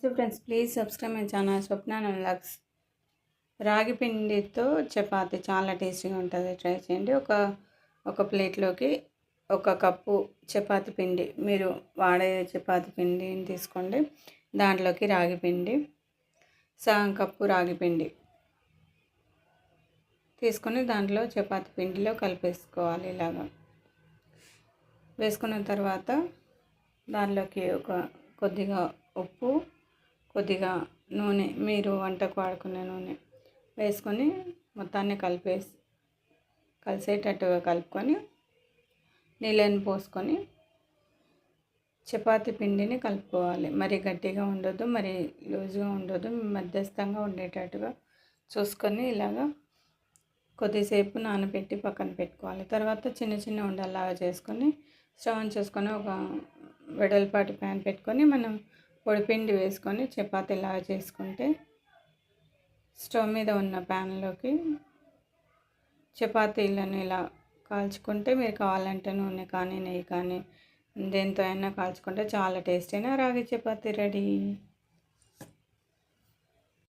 Friends, please subscribe my channel Swapna vlogs. రాగి పిండితో చపాతి చాలా టేస్టీగా ఉంటుంది. ట్రై చేయండి. ఒక ప్లేట్లోకి 1 కప్పు చపాతి పిండి, మీరు వాడే చపాతి పిండిని తీసుకోండి. దాంట్లోకి రాగి పిండి, సగం కప్పు రాగి పిండి తీసుకొని దాంట్లో చపాతి పిండిలో కలిపేసుకోవాలి. ఇలాగా వేసుకున్న తర్వాత దానిలోకి కొద్దిగా ఉప్పు, కొద్దిగా నూనె, మీరు వంటకు వాడుకునే నూనె వేసుకొని మొత్తాన్ని కలిసేటట్టుగా కలుపుకొని నీళ్ళని పోసుకొని చపాతీ పిండిని కలుపుకోవాలి. మరి గట్టిగా ఉండొద్దు, మరి లూజ్గా ఉండొద్దు, మధ్యస్థంగా ఉండేటట్టుగా చూసుకొని ఇలాగా కొద్దిసేపు నానబెట్టి పక్కన పెట్టుకోవాలి. తర్వాత చిన్న చిన్న ఉండల్లాగా చేసుకొని స్టవ్ ఆన్ చేసుకొని ఒక వెడల్పాటి ప్యాన్ పెట్టుకొని మనం పొడిపిండి వేసుకొని చపాతీలాగా చేసుకుంటే, స్టవ్ మీద ఉన్న ప్యాన్లోకి చపాతీలను ఇలా కాల్చుకుంటే, మీరు కావాలంటే నూనె కానీ నెయ్యి కానీ దేంతో అయినా కాల్చుకుంటే చాలా టేస్ట్ అయిన రాగి చపాతీ రెడీ.